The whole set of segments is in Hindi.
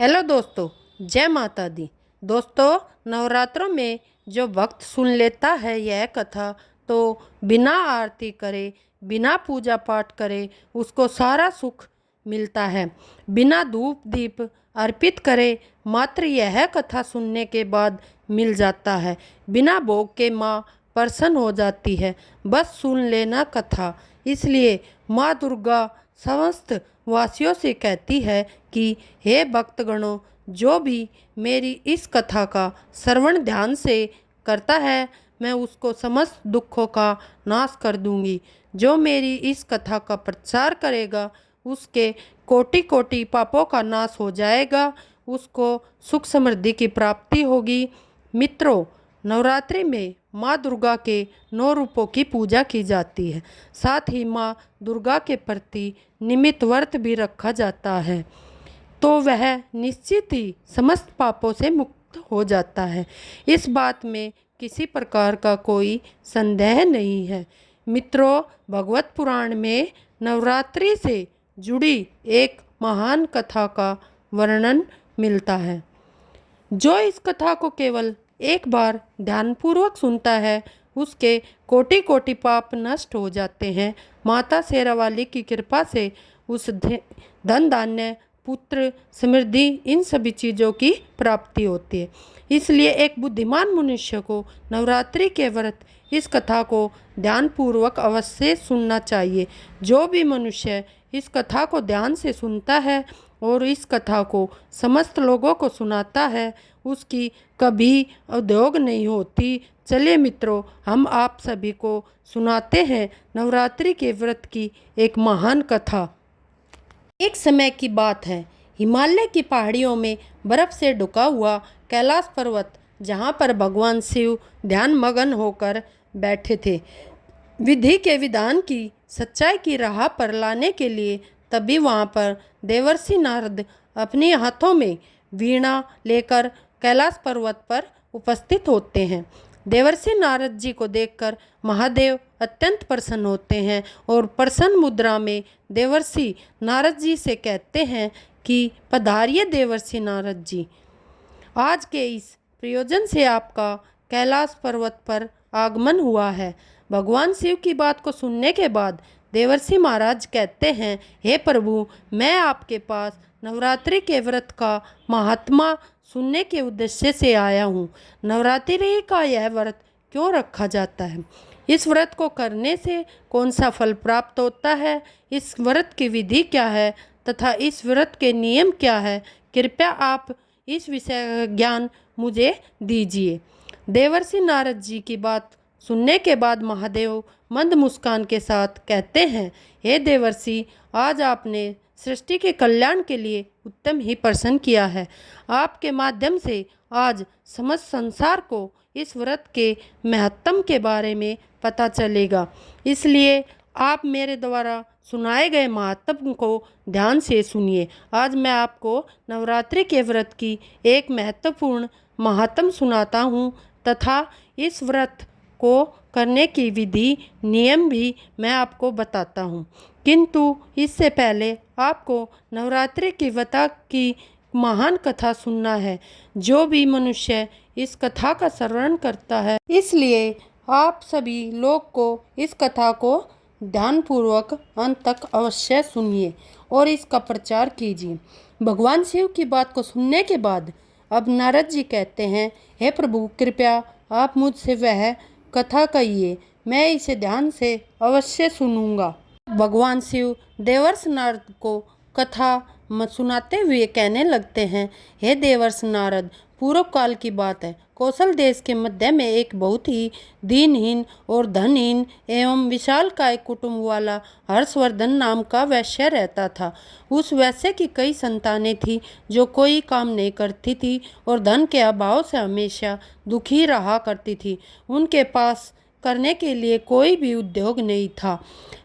हेलो दोस्तों, जय माता दी। दोस्तों, नवरात्रों में जो भक्त सुन लेता है यह कथा तो बिना आरती करे, बिना पूजा पाठ करे उसको सारा सुख मिलता है। बिना धूप दीप अर्पित करे मात्र यह कथा सुनने के बाद मिल जाता है। बिना भोग के माँ प्रसन्न हो जाती है। बस सुन लेना कथा। इसलिए माँ दुर्गा समस्त वासियों से कहती है कि हे भक्तगणों, जो भी मेरी इस कथा का श्रवण ध्यान से करता है मैं उसको समस्त दुखों का नाश कर दूंगी। जो मेरी इस कथा का प्रचार करेगा उसके कोटि कोटि पापों का नाश हो जाएगा, उसको सुख समृद्धि की प्राप्ति होगी। मित्रों, नवरात्रि में माँ दुर्गा के 9 रूपों की पूजा की जाती है। साथ ही माँ दुर्गा के प्रति निमित्त व्रत भी रखा जाता है तो वह निश्चित ही समस्त पापों से मुक्त हो जाता है। इस बात में किसी प्रकार का कोई संदेह नहीं है। मित्रों, भगवत पुराण में नवरात्रि से जुड़ी एक महान कथा का वर्णन मिलता है। जो इस कथा को केवल एक बार ध्यानपूर्वक सुनता है उसके कोटि कोटि पाप नष्ट हो जाते हैं। माता शेरावाली की कृपा से उस धन धान्य पुत्र समृद्धि इन सभी चीज़ों की प्राप्ति होती है। इसलिए एक बुद्धिमान मनुष्य को नवरात्रि के व्रत इस कथा को ध्यानपूर्वक अवश्य सुनना चाहिए। जो भी मनुष्य इस कथा को ध्यान से सुनता है और इस कथा को समस्त लोगों को सुनाता है उसकी कभी उद्योग नहीं होती। चलिए मित्रों, हम आप सभी को सुनाते हैं नवरात्रि के व्रत की एक महान कथा। एक समय की बात है, हिमालय की पहाड़ियों में बर्फ से ढका हुआ कैलाश पर्वत, जहाँ पर भगवान शिव ध्यान मगन होकर बैठे थे, विधि के विधान की सच्चाई की राह पर लाने के लिए। तभी वहाँ पर देवर्षि नारद अपने हाथों में वीणा लेकर कैलाश पर्वत पर उपस्थित होते हैं। देवर्षि नारद जी को देखकर महादेव अत्यंत प्रसन्न होते हैं और प्रसन्न मुद्रा में देवर्षि नारद जी से कहते हैं कि पधारिए देवर्षि नारद जी, आज के इस प्रयोजन से आपका कैलाश पर्वत पर आगमन हुआ है। भगवान शिव की बात को सुनने के बाद देवर्षि महाराज कहते हैं, हे प्रभु, मैं आपके पास नवरात्रि के व्रत का महात्मा सुनने के उद्देश्य से आया हूँ। नवरात्रि का यह व्रत क्यों रखा जाता है? इस व्रत को करने से कौन सा फल प्राप्त होता है? इस व्रत की विधि क्या है तथा इस व्रत के नियम क्या है? कृपया आप इस विषय ज्ञान मुझे दीजिए। देवर्षि नारद जी की बात सुनने के बाद महादेव मंद मुस्कान के साथ कहते हैं, हे देवर्षि, आज आपने सृष्टि के कल्याण के लिए उत्तम ही प्रश्न किया है। आपके माध्यम से आज समस्त संसार को इस व्रत के महत्व के बारे में पता चलेगा। इसलिए आप मेरे द्वारा सुनाए गए महात्म को ध्यान से सुनिए। आज मैं आपको नवरात्रि के व्रत की एक महत्वपूर्ण महात्म सुनाता हूँ तथा इस व्रत को करने की विधि नियम भी मैं आपको बताता हूँ। किंतु इससे पहले आपको नवरात्रि की व्रत की महान कथा सुनना है। जो भी मनुष्य इस कथा का श्रवण करता है, इसलिए आप सभी लोग को इस कथा को ध्यानपूर्वक अंत तक अवश्य सुनिए और इसका प्रचार कीजिए। भगवान शिव की बात को सुनने के बाद अब नारद जी कहते हैं, हे प्रभु, कृपया आप मुझसे वह कथा कहिए, मैं इसे ध्यान से अवश्य सुनूंगा। भगवान शिव देवर्षि नारद को कथा सुनाते हुए कहने लगते हैं, हे देवर्षि नारद, पूर्व काल की बात है, कौशल देश के मध्य में एक बहुत ही दीनहीन और धनहीन एवं विशालकाय कुटुंब वाला हर्षवर्धन नाम का वैश्य रहता था। उस वैश्य की कई संतानें थीं जो कोई काम नहीं करती थी और धन के अभाव से हमेशा दुखी रहा करती थी। उनके पास करने के लिए कोई भी उद्योग नहीं था।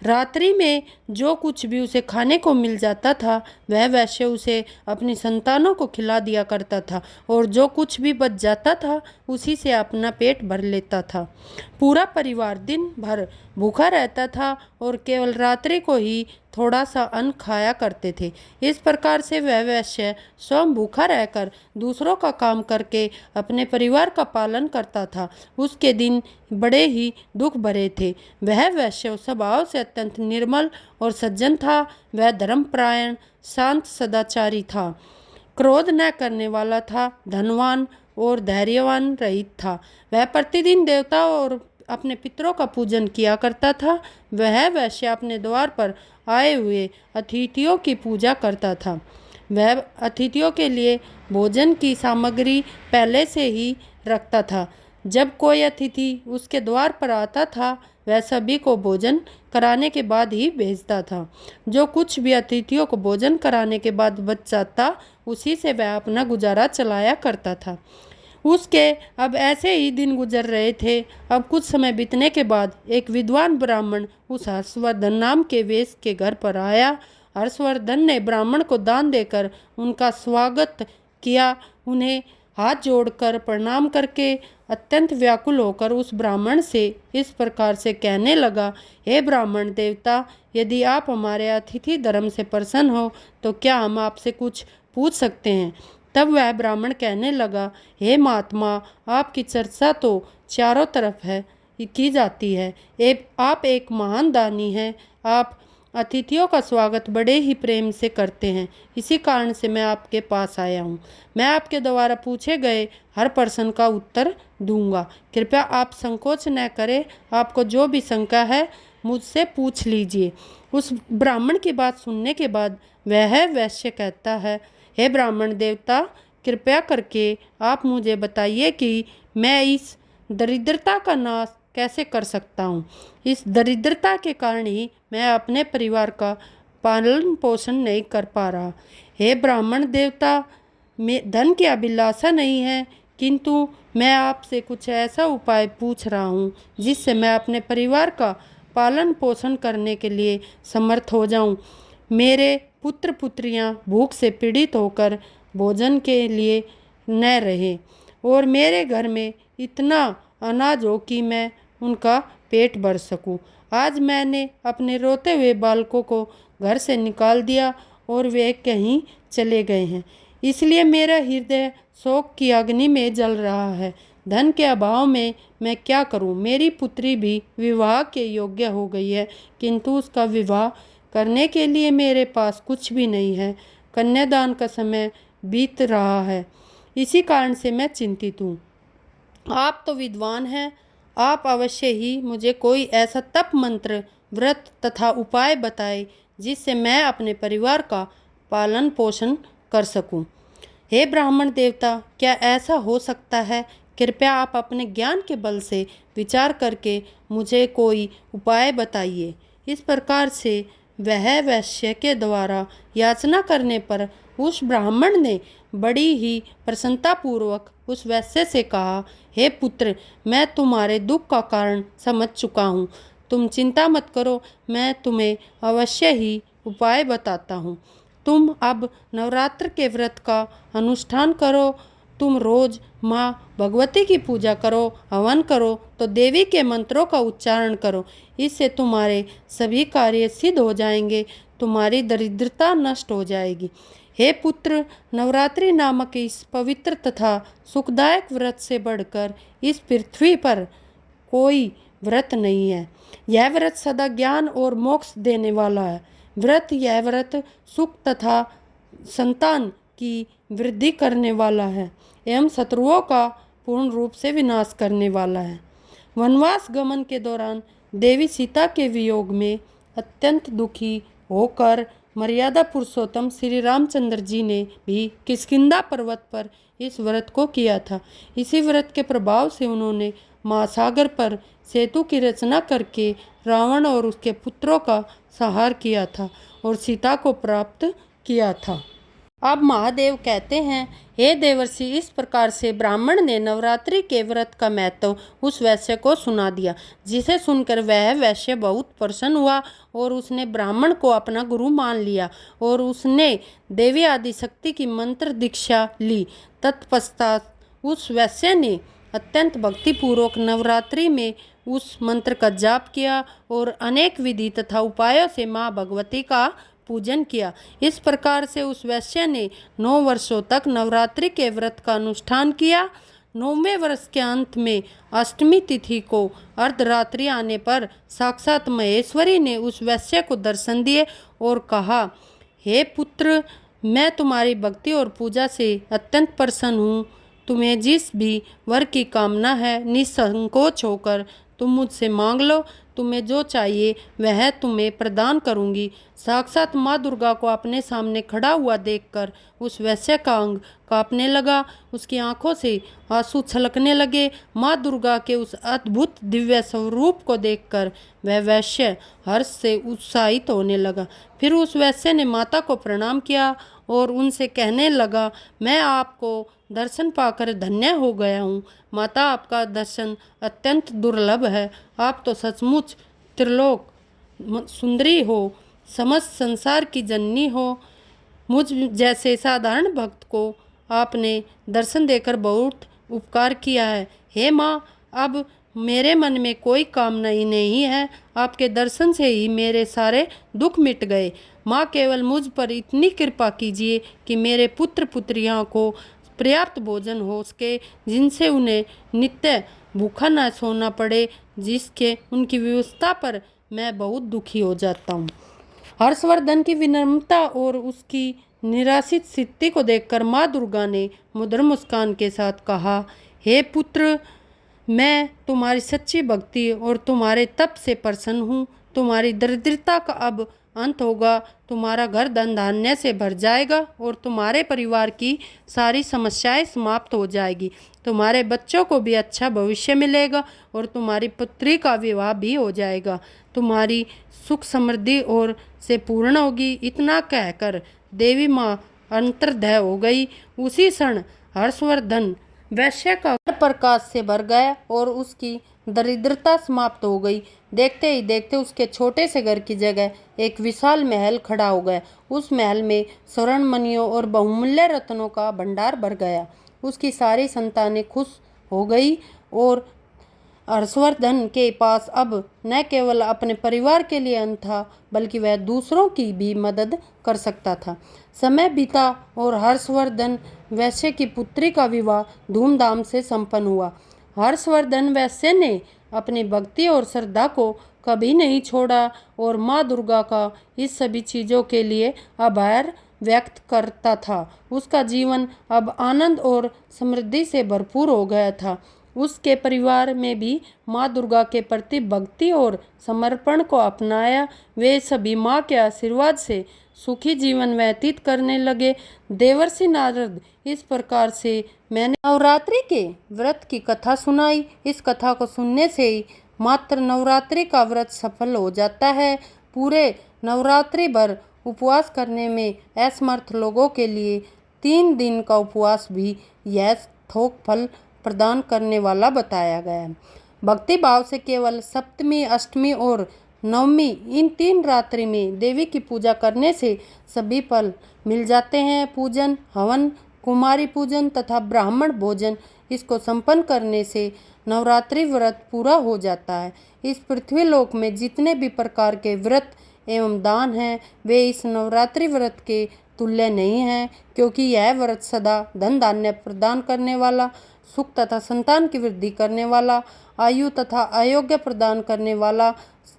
रात्रि में जो कुछ भी उसे खाने को मिल जाता था वह वैश्य उसे अपनी संतानों को खिला दिया करता था और जो कुछ भी बच जाता था उसी से अपना पेट भर लेता था। पूरा परिवार दिन भर भूखा रहता था और केवल रात्रि को ही थोड़ा सा अन्न खाया करते थे। इस प्रकार से वह वैश्य स्वयं भूखा रहकर दूसरों का काम करके अपने परिवार का पालन करता था। उसके दिन बड़े ही दुख भरे थे। वह वैश्य स्वभाव से अत्यंत निर्मल और सज्जन था। वह धर्मपरायण, शांत, सदाचारी था, क्रोध न करने वाला था, धनवान और धैर्यवान रहित था। वह प्रतिदिन देवता और अपने पितरों का पूजन किया करता था। वह वैश्य अपने द्वार पर आए हुए अतिथियों की पूजा करता था। वह अतिथियों के लिए भोजन की सामग्री पहले से ही रखता था। जब कोई अतिथि उसके द्वार पर आता था, वह सभी को भोजन कराने के बाद ही भेजता था। जो कुछ भी अतिथियों को भोजन कराने के बाद बच जाता, उसी से वह अपना गुजारा चलाया करता था। उसके अब ऐसे ही दिन गुजर रहे थे। अब कुछ समय बीतने के बाद एक विद्वान ब्राह्मण उस हर्षवर्धन नाम के वेश्य के घर पर आया। हर्षवर्धन ने ब्राह्मण को दान देकर उनका स्वागत किया। उन्हें हाथ जोड़कर प्रणाम करके अत्यंत व्याकुल होकर उस ब्राह्मण से इस प्रकार से कहने लगा, हे ब्राह्मण देवता, यदि आप हमारे अतिथि धर्म से प्रसन्न हो तो क्या हम आपसे कुछ पूछ सकते हैं? तब वह ब्राह्मण कहने लगा, हे महात्मा, आपकी चर्चा तो चारों तरफ है की जाती है। आप एक महान दानी हैं। आप अतिथियों का स्वागत बड़े ही प्रेम से करते हैं। इसी कारण से मैं आपके पास आया हूँ। मैं आपके द्वारा पूछे गए हर प्रश्न का उत्तर दूंगा। कृपया आप संकोच न करें। आपको जो भी शंका है मुझसे पूछ लीजिए। उस ब्राह्मण की बात सुनने के बाद वह वैश्य कहता है, हे ब्राह्मण देवता, कृपया करके आप मुझे बताइए कि मैं इस दरिद्रता का नाश कैसे कर सकता हूँ। इस दरिद्रता के कारण ही मैं अपने परिवार का पालन पोषण नहीं कर पा रहा। हे ब्राह्मण देवता, मैं धन की अभिलाषा नहीं है, किंतु मैं आपसे कुछ ऐसा उपाय पूछ रहा हूँ जिससे मैं अपने परिवार का पालन पोषण करने के लिए समर्थ हो जाऊँ। मेरे पुत्र पुत्रियां भूख से पीड़ित होकर भोजन के लिए न रहें और मेरे घर में इतना अनाज हो कि मैं उनका पेट भर सकूं। आज मैंने अपने रोते हुए बालकों को घर से निकाल दिया और वे कहीं चले गए हैं, इसलिए मेरा हृदय शोक की अग्नि में जल रहा है। धन के अभाव में मैं क्या करूं? मेरी पुत्री भी विवाह के योग्य हो गई है, किंतु उसका विवाह करने के लिए मेरे पास कुछ भी नहीं है। कन्यादान का समय बीत रहा है, इसी कारण से मैं चिंतित हूँ। आप तो विद्वान हैं, आप अवश्य ही मुझे कोई ऐसा तप मंत्र, व्रत तथा उपाय बताए जिससे मैं अपने परिवार का पालन पोषण कर सकूं। हे ब्राह्मण देवता, क्या ऐसा हो सकता है? कृपया आप अपने ज्ञान के बल से विचार करके मुझे कोई उपाय बताइए। इस प्रकार से वह वैश्य के द्वारा याचना करने पर उस ब्राह्मण ने बड़ी ही प्रसन्नतापूर्वक उस वैश्य से कहा, हे पुत्र, मैं तुम्हारे दुख का कारण समझ चुका हूँ। तुम चिंता मत करो, मैं तुम्हें अवश्य ही उपाय बताता हूँ। तुम अब नवरात्र के व्रत का अनुष्ठान करो। तुम रोज माँ भगवती की पूजा करो, हवन करो, तो देवी के मंत्रों का उच्चारण करो। इससे तुम्हारे सभी कार्य सिद्ध हो जाएंगे, तुम्हारी दरिद्रता नष्ट हो जाएगी। हे पुत्र, नवरात्रि नामक इस पवित्र तथा सुखदायक व्रत से बढ़कर इस पृथ्वी पर कोई व्रत नहीं है। यह व्रत सदा ज्ञान और मोक्ष देने वाला है। यह व्रत सुख तथा संतान की वृद्धि करने वाला है एवं शत्रुओं का पूर्ण रूप से विनाश करने वाला है। वनवास गमन के दौरान देवी सीता के वियोग में अत्यंत दुखी होकर मर्यादा पुरुषोत्तम श्री रामचंद्र जी ने भी किष्किंधा पर्वत पर इस व्रत को किया था। इसी व्रत के प्रभाव से उन्होंने महासागर पर सेतु की रचना करके रावण और उसके पुत्रों का संहार किया था और सीता को प्राप्त किया था। अब महादेव कहते हैं, हे देवर्षि, इस प्रकार से ब्राह्मण ने नवरात्रि के व्रत का महत्व उस वैश्य को सुना दिया, जिसे सुनकर वह वैश्य बहुत प्रसन्न हुआ और उसने ब्राह्मण को अपना गुरु मान लिया और उसने देवी आदिशक्ति की मंत्र दीक्षा ली। तत्पश्चात उस वैश्य ने अत्यंत भक्तिपूर्वक नवरात्रि में उस मंत्र का जाप किया और अनेक विधि तथा उपायों से माँ भगवती का पूजन किया। इस प्रकार से उस वैश्य ने 9 वर्षों तक नवरात्रि के व्रत का अनुष्ठान किया। 9वें वर्ष के अंत में अष्टमी तिथि को अर्धरात्रि आने पर साक्षात महेश्वरी ने उस वैश्य को दर्शन दिए और कहा, हे पुत्र, मैं तुम्हारी भक्ति और पूजा से अत्यंत प्रसन्न हूँ। तुम्हें जिस भी वर की कामना है निसंकोच होकर तुम मुझसे मांग लो। तुम्हें जो चाहिए वह तुम्हें प्रदान करूंगी। साक्षात माँ दुर्गा को अपने सामने खड़ा हुआ देखकर उस वैश्य का अंग कांपने लगा। उसकी आंखों से आंसू छलकने लगे। माँ दुर्गा के उस अद्भुत दिव्य स्वरूप को देखकर वह वैश्य हर्ष से उत्साहित होने लगा। फिर उस वैश्य ने माता को प्रणाम किया और उनसे कहने लगा, मैं आपको दर्शन पाकर धन्य हो गया हूँ। माता, आपका दर्शन अत्यंत दुर्लभ है। आप तो सचमुच त्रिलोक सुंदरी हो, समस्त संसार की जननी हो। मुझ जैसे साधारण भक्त को आपने दर्शन देकर बहुत उपकार किया है। हे माँ, अब मेरे मन में कोई कामना ही नहीं है। आपके दर्शन से ही मेरे सारे दुख मिट गए। माँ, केवल मुझ पर इतनी कृपा कीजिए कि मेरे पुत्र पुत्रियों को पर्याप्त भोजन हो सके, जिनसे उन्हें नित्य भूखा न सोना पड़े, जिसके उनकी व्यवस्था पर मैं बहुत दुखी हो जाता हूँ। हर्षवर्धन की विनम्रता और उसकी निराशित स्थिति को देखकर माँ दुर्गा ने मधुर मुस्कान के साथ कहा, हे पुत्र, मैं तुम्हारी सच्ची भक्ति और तुम्हारे तप से प्रसन्न हूँ। तुम्हारी दरिद्रता का अब अंत होगा। तुम्हारा घर धन धान्य से भर जाएगा और तुम्हारे परिवार की सारी समस्याएं समाप्त हो जाएगी। तुम्हारे बच्चों को भी अच्छा भविष्य मिलेगा और तुम्हारी पुत्री का विवाह भी हो जाएगा। तुम्हारी सुख समृद्धि और से पूर्ण होगी। इतना कहकर देवी माँ अंतर्ध्यान हो गई। उसी क्षण हर्षवर्धन वैश्य का घर प्रकाश से भर गया और उसकी दरिद्रता समाप्त हो गई। देखते ही देखते उसके छोटे से घर की जगह एक विशाल महल खड़ा हो गया। उस महल में स्वर्ण मणियों और बहुमूल्य रत्नों का भंडार भर गया। उसकी सारी संतानें खुश हो गई और हर्षवर्धन के पास अब न केवल अपने परिवार के लिए अन्न था, बल्कि वह दूसरों की भी मदद कर सकता था। समय बीता और हर्षवर्धन वैश्य की पुत्री का विवाह धूमधाम से संपन्न हुआ। हर्षवर्धन वैश्य ने अपनी भक्ति और श्रद्धा को कभी नहीं छोड़ा और माँ दुर्गा का इस सभी चीज़ों के लिए आभार व्यक्त करता था। उसका जीवन अब आनंद और समृद्धि से भरपूर हो गया था। उसके परिवार में भी माँ दुर्गा के प्रति भक्ति और समर्पण को अपनाया। वे सभी माँ के आशीर्वाद से सुखी जीवन व्यतीत करने लगे। देवर्षि नारद इस प्रकार से मैंने नवरात्रि के व्रत की कथा सुनाई। इस कथा को सुनने से ही मात्र नवरात्रि का व्रत सफल हो जाता है। पूरे नवरात्रि भर उपवास करने में असमर्थ लोगों के लिए 3 दिन का उपवास भी यह थोक फल प्रदान करने वाला बताया गया है। भक्ति भाव से केवल सप्तमी, अष्टमी और नवमी इन 3 रात्रि में देवी की पूजा करने से सभी फल मिल जाते हैं। पूजन, हवन, कुमारी पूजन तथा ब्राह्मण भोजन इसको संपन्न करने से नवरात्रि व्रत पूरा हो जाता है। इस पृथ्वी लोक में जितने भी प्रकार के व्रत एवं दान हैं, वे इस नवरात्रि व्रत के तुल्य नहीं हैं, क्योंकि यह व्रत सदा धन धान्य प्रदान करने वाला, सुख तथा संतान की वृद्धि करने वाला, आयु तथा आरोग्य प्रदान करने वाला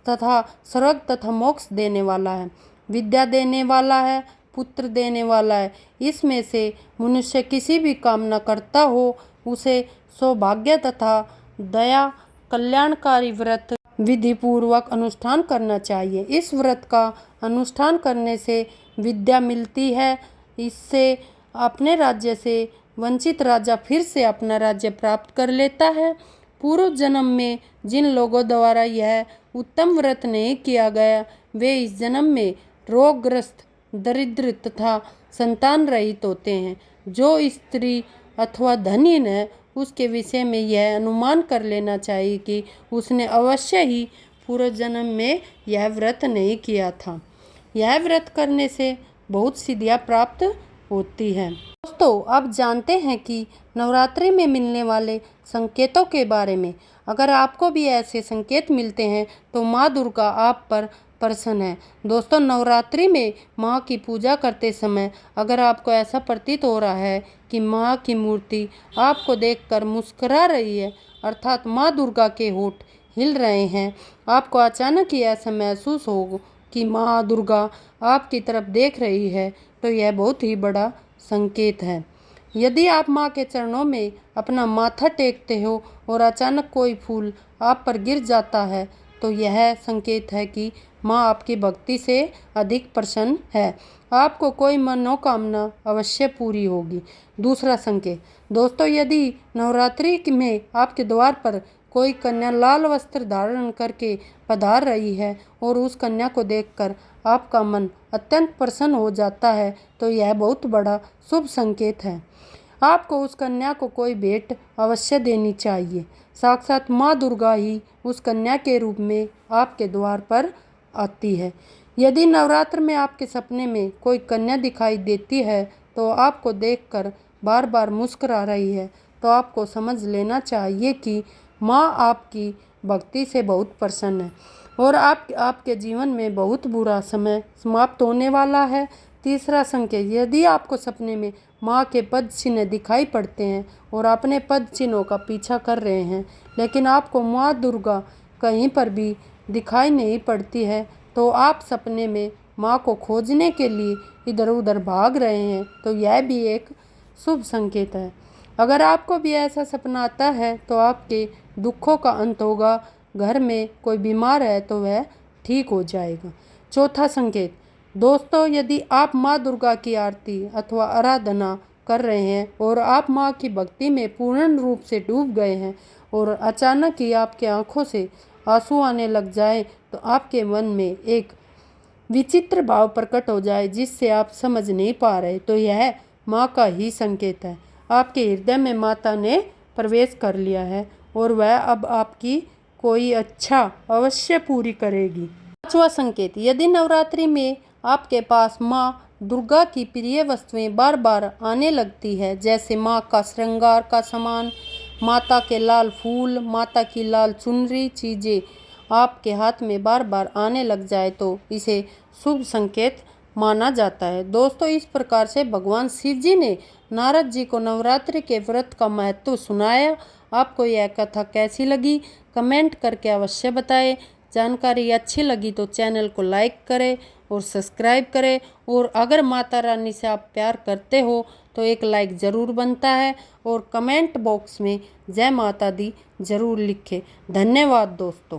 तथा स्वर्ग तथा मोक्ष देने वाला है, विद्या देने वाला है, पुत्र देने वाला है। इसमें से मनुष्य किसी भी कामना करता हो, उसे सौभाग्य तथा दया कल्याणकारी व्रत विधि पूर्वक अनुष्ठान करना चाहिए। इस व्रत का अनुष्ठान करने से विद्या मिलती है। इससे अपने राज्य से वंचित राजा फिर से अपना राज्य प्राप्त कर लेता है। पूर्व जन्म में जिन लोगों द्वारा यह उत्तम व्रत नहीं किया गया, वे इस जन्म में रोगग्रस्त, दरिद्र तथा संतान रहित होते हैं। जो स्त्री अथवा धनहीन है, उसके विषय में यह अनुमान कर लेना चाहिए कि उसने अवश्य ही पूर्व जन्म में यह व्रत नहीं किया था। यह व्रत करने से बहुत सिद्धियाँ प्राप्त होती हैं। दोस्तों, अब जानते हैं कि नवरात्रि में मिलने वाले संकेतों के बारे में। अगर आपको भी ऐसे संकेत मिलते हैं तो माँ दुर्गा आप पर प्रसन्न है। दोस्तों, नवरात्रि में माँ की पूजा करते समय अगर आपको ऐसा प्रतीत हो रहा है कि माँ की मूर्ति आपको देखकर मुस्कुरा रही है, अर्थात माँ दुर्गा के होंठ हिल रहे हैं, आपको अचानक ही ऐसा महसूस हो कि माँ दुर्गा आपकी तरफ देख रही है, तो यह बहुत ही बड़ा संकेत है। यदि आप माँ के चरणों में अपना माथा टेकते हो और अचानक कोई फूल आप पर गिर जाता है, तो यह संकेत है कि माँ आपकी भक्ति से अधिक प्रसन्न है। आपको कोई मनोकामना अवश्य पूरी होगी। दूसरा संकेत, दोस्तों, यदि नवरात्रि में आपके द्वार पर कोई कन्या लाल वस्त्र धारण करके पधार रही है और उस कन्या को देखकर आपका मन अत्यंत प्रसन्न हो जाता है, तो यह बहुत बड़ा शुभ संकेत है। आपको उस कन्या को कोई भेंट अवश्य देनी चाहिए। साक्षात माँ दुर्गा ही उस कन्या के रूप में आपके द्वार पर आती है। यदि नवरात्र में आपके सपने में कोई कन्या दिखाई देती है तो आपको देखकर बार बार मुस्कुरा रही है, तो आपको समझ लेना चाहिए कि माँ आपकी भक्ति से बहुत प्रसन्न है और आपके जीवन में बहुत बुरा समय समाप्त होने वाला है। तीसरा संकेत, यदि आपको सपने में माँ के पद चिन्ह दिखाई पड़ते हैं और अपने पद चिन्हों का पीछा कर रहे हैं, लेकिन आपको माँ दुर्गा कहीं पर भी दिखाई नहीं पड़ती है, तो आप सपने में माँ को खोजने के लिए इधर उधर भाग रहे हैं, तो यह भी एक शुभ संकेत है। अगर आपको भी ऐसा सपना आता है तो आपके दुखों का अंत होगा। घर में कोई बीमार है तो वह ठीक हो जाएगा। चौथा संकेत, दोस्तों, यदि आप माँ दुर्गा की आरती अथवा आराधना कर रहे हैं और आप माँ की भक्ति में पूर्ण रूप से डूब गए हैं और अचानक ही आपकी आंखों से आंसू आने लग जाए, तो आपके मन में एक विचित्र भाव प्रकट हो जाए जिससे आप समझ नहीं पा रहे, तो यह माँ का ही संकेत है। आपके हृदय में माता ने प्रवेश कर लिया है और वह अब आपकी कोई अच्छा अवश्य पूरी करेगी। पांचवा संकेत, यदि नवरात्रि में आपके पास माँ दुर्गा की प्रिय वस्तुएं बार बार आने लगती है, जैसे माँ का श्रृंगार का सामान, माता के लाल फूल, माता की लाल चुनरी चीज़ें आपके हाथ में बार बार आने लग जाए, तो इसे शुभ संकेत माना जाता है। दोस्तों, इस प्रकार से भगवान शिव जी ने नारद जी को नवरात्रि के व्रत का महत्व सुनाया। आपको यह कथा कैसी लगी कमेंट करके अवश्य बताएं। जानकारी अच्छी लगी तो चैनल को लाइक करें और सब्सक्राइब करें, और अगर माता रानी से आप प्यार करते हो तो एक लाइक ज़रूर बनता है, और कमेंट बॉक्स में जय माता दी ज़रूर लिखें। धन्यवाद दोस्तों।